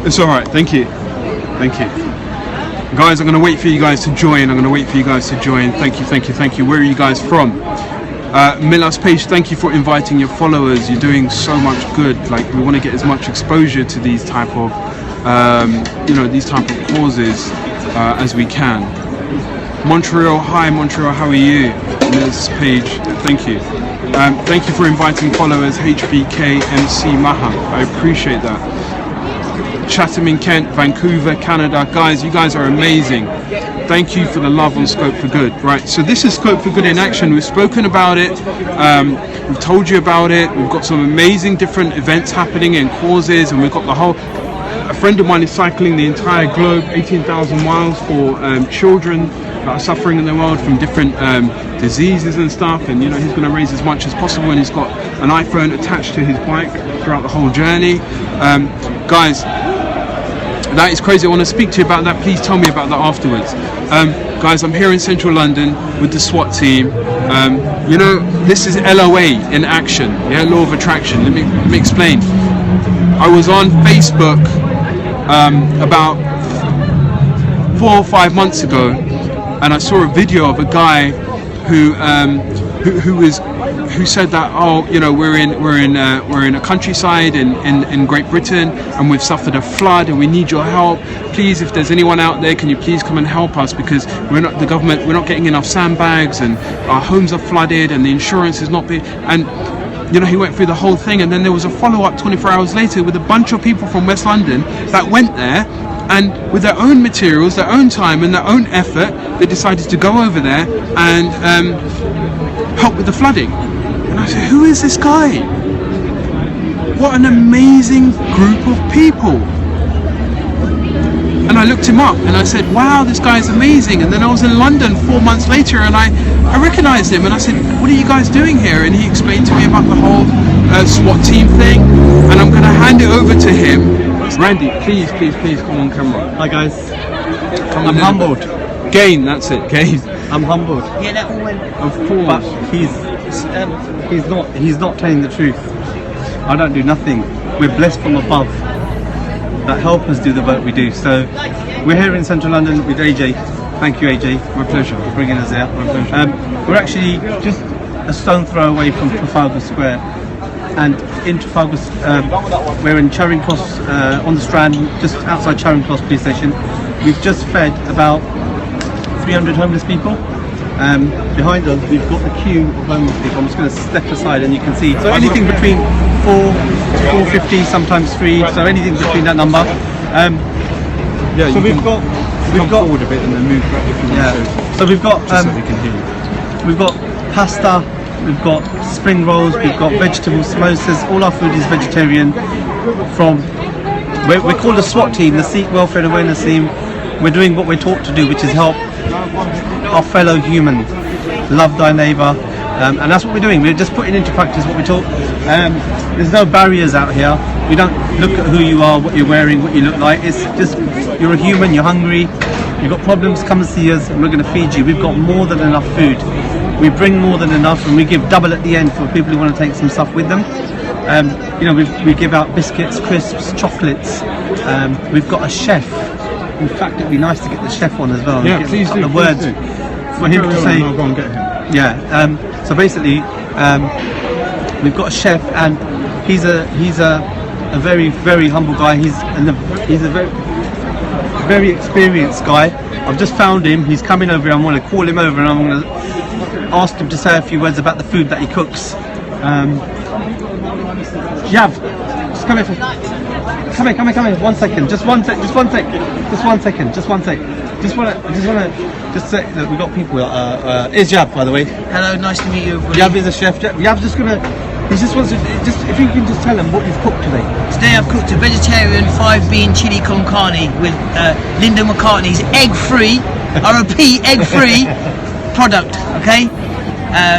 It's all right. Thank you. Thank you. Guys, I'm going to wait for you guys to join. Thank you. Where are you guys from? Milas Page, thank you for inviting your followers. You're doing so much good. Like, we want to get as much exposure to these type of these type of causes as we can. Montreal, hi Montreal, how are you? Milas Page, thank you. Thank you for inviting followers. HBK MC Maha, I appreciate that. Chatham in Kent, Vancouver, Canada. Guys, you guys are amazing. Thank you for the love on Scope for Good. Right, so this is Scope for Good in action. We've spoken about it, we've told you about it. We've got some amazing different events happening and causes, and we've got the whole, a friend of mine is cycling the entire globe, 18,000 miles for children that are suffering in the world from different diseases and stuff, and you know, he's going to raise as much as possible, and he's got an iPhone attached to his bike throughout the whole journey. Guys, that is crazy. I want to speak to you about that. Please tell me about that afterwards. Guys, I'm here in central London with the SWAT team. You know, this is LOA in action, yeah, law of attraction. Let me explain. I was on Facebook about 4 or 5 months ago, and I saw a video of a guy who said that, oh, you know, we're in a countryside in Great Britain, and we've suffered a flood, and we need your help. Please, if there's anyone out there, can you please come and help us, because we're not getting enough sandbags, and our homes are flooded, and the insurance is not being. And you know, he went through the whole thing, and then there was a follow-up 24 hours later with a bunch of people from West London that went there, and with their own materials, their own time and their own effort, they decided to go over there and help with the flooding. And I said, who is this guy? What an amazing group of people. And I looked him up and I said, wow, this guy is amazing. And then I was in London 4 months later, and I recognized him, and I said, what are you guys doing here? And he explained to me about the whole SWAT team thing, and I'm going to hand it over to him. Randy, please come on camera. Hi guys. I'm humbled. Gain, that's it, Gain. I'm humbled. Yeah, that all went. Of course. But he's not telling the truth. I don't do nothing. We're blessed from above that help us do the work we do. So we're here in central London with AJ. Thank you, AJ. My pleasure for bringing us there. My pleasure. We're actually just a stone throw away from Trafalgar Square. And in Trafalgar, we're in Charing Cross on the Strand, just outside Charing Cross police station. We've just fed about 300 homeless people. Behind us, we've got a queue of homeless people. I'm just going to step aside, and you can see. So anything between 4 to 450, sometimes 3. So anything between that number. Yeah. So we've got forward a bit and then move back if you want to. So we've got so we can hear you. We've got pasta. We've got spring rolls, we've got vegetable samosas. All our food is vegetarian. We're called the SWAT team, the Sikh Welfare and Awareness Team. We're doing what we're taught to do, which is help our fellow human. Love thy neighbour. And that's what we're doing. We're just putting into practice what we're taught. There's no barriers out here. We don't look at who you are, what you're wearing, what you look like. It's just, you're a human, you're hungry, you've got problems, come and see us, and we're going to feed you. We've got more than enough food. We bring more than enough, and we give double at the end for people who want to take some stuff with them. You know, we give out biscuits, crisps, chocolates. We've got a chef. In fact, it'd be nice to get the chef on as well. Yeah, please do. The words for him to say. I'll go and get him. Yeah. So basically, we've got a chef, and he's a very, very humble guy. He's a very experienced guy. I've just found him. He's coming over. I'm going to call him over, and I'm going to ask him to say a few words about the food that he cooks. Jav, just come here. Come here. 1 second. Just one sec. Just say that we've got people. Is Jav, by the way? Hello, nice to meet you, everybody. Jav is a chef. Jav's just gonna. He just wants to. If you can just tell him what you've cooked today. Today I've cooked a vegetarian 5-bean chili con carne with Linda McCartney's egg-free. I repeat, egg-free product. Okay.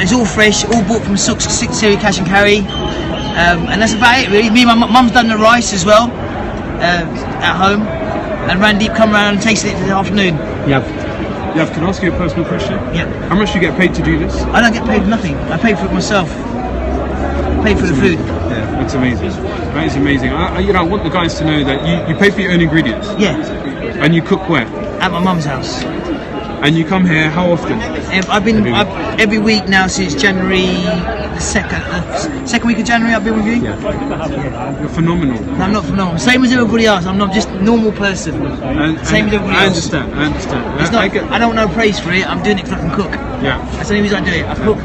It's all fresh, all bought from Six Series Cash and Carry, and that's about it really. Me and my mum's done the rice as well at home, and Randeep come around and tasted it this afternoon. Yeah, can I ask you a personal question? Yeah. How much do you get paid to do this? I don't get paid nothing. I pay for it myself. I pay for the food. Yeah. That's amazing. That is amazing. I want the guys to know that you pay for your own ingredients. Yeah, And you cook where? at my mum's house. And you come here how often? I've been every week now since January the second week of January. I've been with you. You're phenomenal. No, I'm not phenomenal. Same as everybody else. I'm not just a normal person. Same as everybody else. I understand. It's not, I don't want no praise for it. I'm doing it because I can cook. Yeah. That's the only reason I do it. I cook.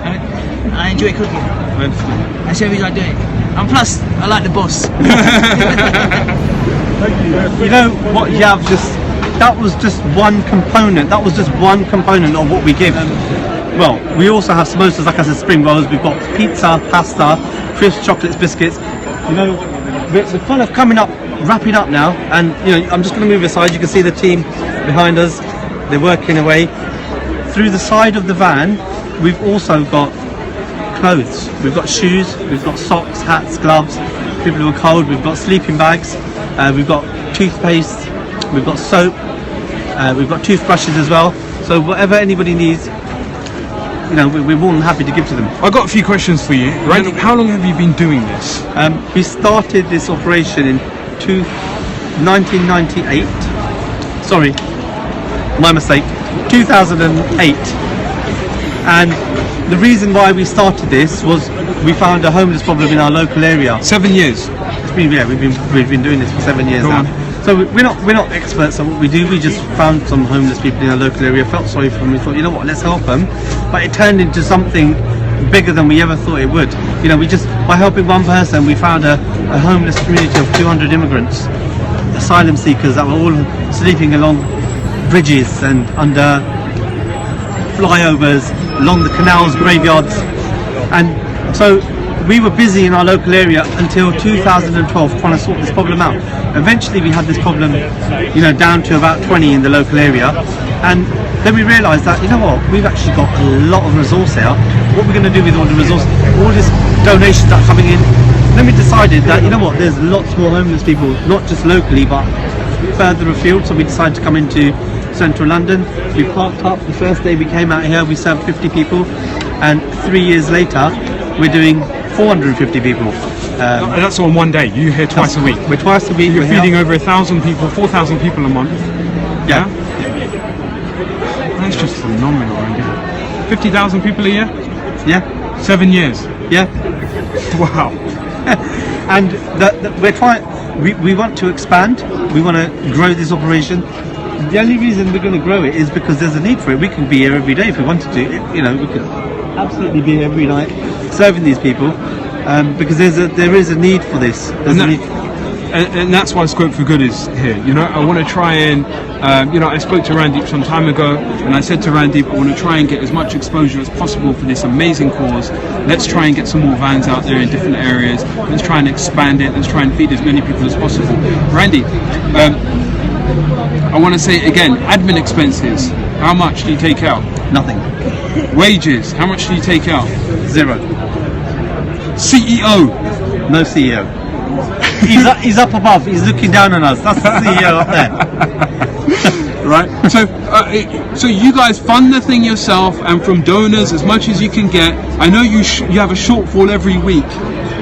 I enjoy cooking. I understand. That's the only reason I do it. And plus, I like the boss. You know what, Yav, that was just one component. That was just one component of what we give. Well, we also have samosas, like I said, spring rolls. We've got pizza, pasta, crisps, chocolates, biscuits. You know, we're kind of coming up, wrapping up now. And you know, I'm just going to move aside. You can see the team behind us. They're working away. Through the side of the van, we've also got clothes. We've got shoes. We've got socks, hats, gloves. People who are cold. We've got sleeping bags. We've got toothpaste. We've got soap. We've got toothbrushes as well. So whatever anybody needs, you know, we're more than happy to give to them. I've got a few questions for you. Randy, how long have you been doing this? We started this operation in 1998. Sorry, my mistake. 2008. And the reason why we started this was we found a homeless problem in our local area. 7 years. We've been doing this for 7 years now. So we're not experts at what we do. We just found some homeless people in our local area, felt sorry for them. We thought, you know what, let's help them. But it turned into something bigger than we ever thought it would. You know, by helping one person, we found a homeless community of 200 immigrants, asylum seekers that were all sleeping along bridges and under flyovers, along the canals, graveyards. And so we were busy in our local area until 2012 trying to sort this problem out. Eventually we had this problem, you know, down to about 20 in the local area, and then we realised that, you know what, we've actually got a lot of resource here. What we're going to do with all the resource, all these donations that are coming in, then we decided that, you know what, there's lots more homeless people, not just locally but further afield. So we decided to come into central London. We parked up. The first day we came out here, we served 50 people, and 3 years later we're doing 450 people. And that's on one day. You're here twice a week. We're twice a week. You're feeding over 1,000 people, 4,000 people a month. Yeah. That's just phenomenal, Randy. 50,000 people a year? Yeah. 7 years. Yeah. Wow. And we're trying. We want to expand. We want to grow this operation. The only reason we're going to grow it is because there's a need for it. We can be here every day if we wanted to. You know, we could absolutely be here every night serving these people, because there is a need for this. And that's why ScopeForGood is here. You know, I want to try and, you know, I spoke to Randeep some time ago, and I said to Randeep, I want to try and get as much exposure as possible for this amazing cause. Let's try and get some more vans out there in different areas. Let's try and expand it. Let's try and feed as many people as possible. Randy, I want to say it again, admin expenses, how much do you take out? Nothing. Wages, how much do you take out? 0. CEO? No CEO. He's up above, he's looking down on us. That's the CEO up there. Right, so you guys fund the thing yourself, and from donors as much as you can get. I know you have a shortfall every week.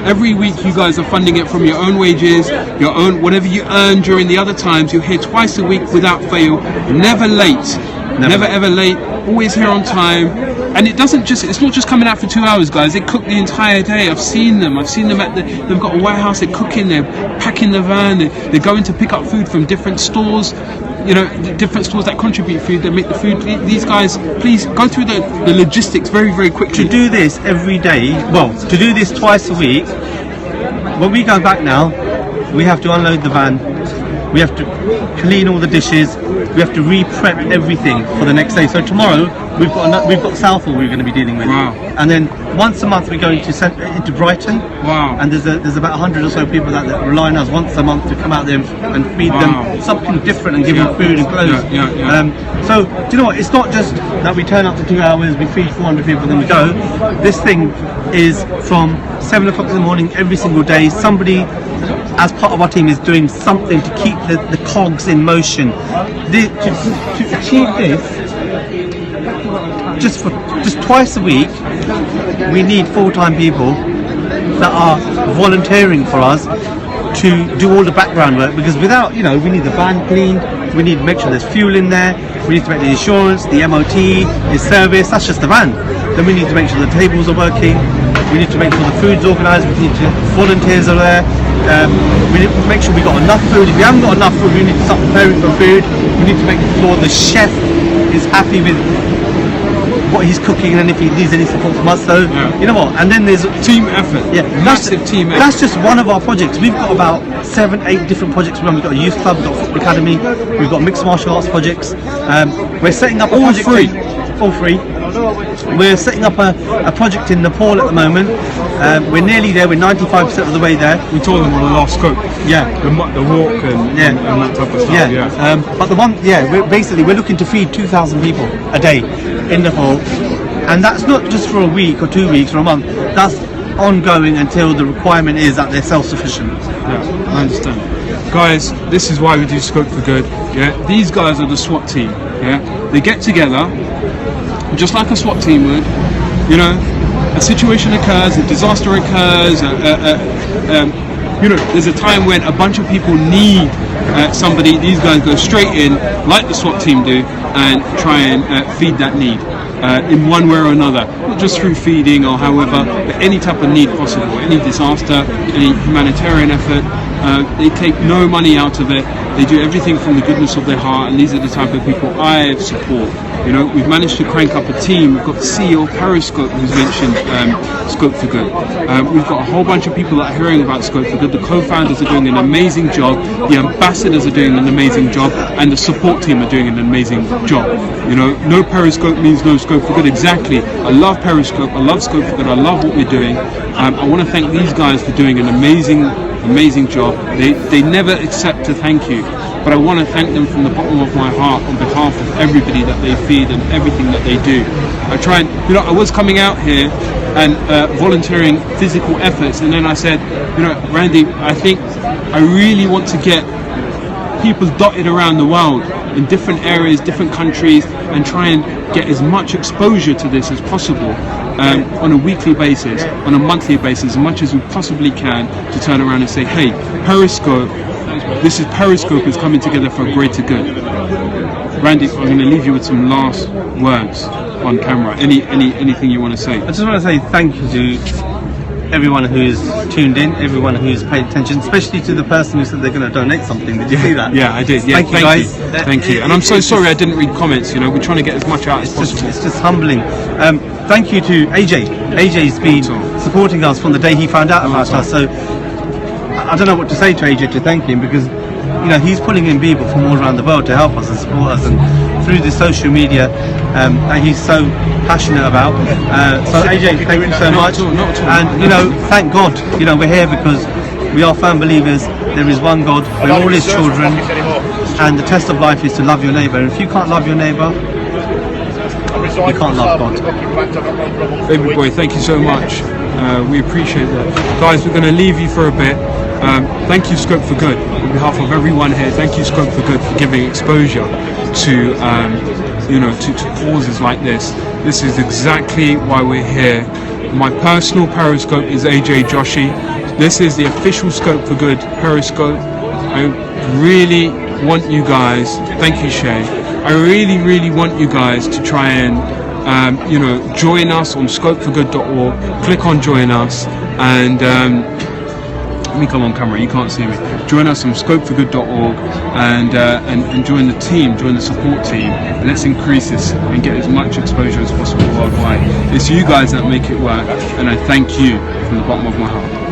Every week you guys are funding it from your own wages, your own, whatever you earn during the other times. You're here twice a week without fail, never late, never ever late, always here on time. And it's not just coming out for 2 hours, guys. They cook the entire day. I've seen them they've got a warehouse, they're cooking, they're packing the van, they're going to pick up food from different stores. You know, the different stores that contribute food, that make the food. These guys, please go through the logistics very, very quickly. To do this every day, well, to do this twice a week, when we go back now, we have to unload the van, we have to clean all the dishes, we have to re-prep everything for the next day. So tomorrow we've got Southall we're going to be dealing with. Wow. And then once a month we go into Brighton. Wow. And there's about 100 or so people that rely on us once a month to come out there and feed them something different and give them food and clothes. So do you know what? It's not just that we turn up for 2 hours, we feed 400 people, then we go. This thing is from 7 o'clock in the morning every single day. Somebody, as part of our team, is doing something to keep the cogs in motion. To achieve this, just twice a week, we need full-time people that are volunteering for us to do all the background work, because without, you know, we need the van cleaned, we need to make sure there's fuel in there, we need to make the insurance, the MOT, the service, that's just the van. Then we need to make sure the tables are working, we need to make sure the food's organised, we need to, volunteers are there, we need to make sure we got enough food. If we haven't got enough food, we need to start preparing for food, we need to make sure the chef is happy with what he's cooking and if he needs any support from us. So you know what, and then there's team effort. Yeah, massive team effort. That's just one of our projects. We've got about 7-8 different projects. We've got a youth club, we've got a football academy, we've got mixed martial arts projects. We're setting up a project all free. We're setting up a project in Nepal at the moment. We're nearly there, we're 95% of the way there. We told them on the last scope. Yeah. The walk and that type of stuff. Yeah. But the one, we're looking to feed 2,000 people a day in Nepal. And that's not just for a week or 2 weeks or a month. That's ongoing until the requirement is that they're self-sufficient. Yeah, I understand. Guys, this is why we do Scope for Good. Yeah, these guys are the SWAT team. Yeah, they get together, just like a SWAT team would. You know, a situation occurs, a disaster occurs. You know, there's a time when a bunch of people need somebody. These guys go straight in, like the SWAT team do, and try and feed that need. In one way or another, not just through feeding or however, but any type of need possible, any disaster, any humanitarian effort. They take no money out of it. They do everything from the goodness of their heart, and these are the type of people I support. You know, we've managed to crank up a team. We've got the CEO of Periscope who's mentioned Scope for Good. We've got a whole bunch of people that are hearing about Scope for Good. The co-founders are doing an amazing job. The ambassadors are doing an amazing job, and the support team are doing an amazing job. You know, no Periscope means no Scope for Good. Exactly. I love Periscope. I love Scope for Good. I love what we're doing. I want to thank these guys for doing an amazing job. They never accept a thank you, but I want to thank them from the bottom of my heart on behalf of everybody that they feed and everything that they do. I try and, you know, I was coming out here and volunteering physical efforts, and then I said, you know, Randy, I think I really want to get people dotted around the world in different areas, different countries, and try and get as much exposure to this as possible on a weekly basis, on a monthly basis, as much as we possibly can, to turn around and say, hey, Periscope, Periscope is coming together for a greater good. Randy, I'm going to leave you with some last words on camera. Anything you want to say? I just want to say thank you to everyone who's tuned in, everyone who's paid attention, especially to the person who said they're going to donate something. Did you see that? Yeah, I did. Yeah, thank you guys. Thank you. And I'm so sorry I didn't read comments. You know, we're trying to get as much out as possible. It's just humbling. Thank you to AJ. AJ's been supporting us from the day he found out about us. So I don't know what to say to AJ to thank him, because you know he's pulling in people from all around the world to help us and support us, and through the social media that he's so passionate about. So AJ, thank you so much. And you know, thank God, you know, we're here because we are firm believers there is one God, we're all his children, and the test of life is to love your neighbour. If you can't love your neighbour, you can't love God. Baby boy, thank you so much. We appreciate that. Guys, we're going to leave you for a bit. Thank you, Scope for Good. On behalf of everyone here, thank you, Scope for Good, for giving exposure to, you know, to causes like this. This is exactly why we're here. My personal Periscope is AJ Joshi. This is the official Scope for Good Periscope. I really want you guys, thank you, Shay. I really want you guys to try and, you know, join us on ScopeForGood.org. Click on join us, and let me come on camera, you can't see me. Join us on ScopeForGood.org and join the team, join the support team, and let's increase this and get as much exposure as possible worldwide. It's you guys that make it work, and I thank you from the bottom of my heart.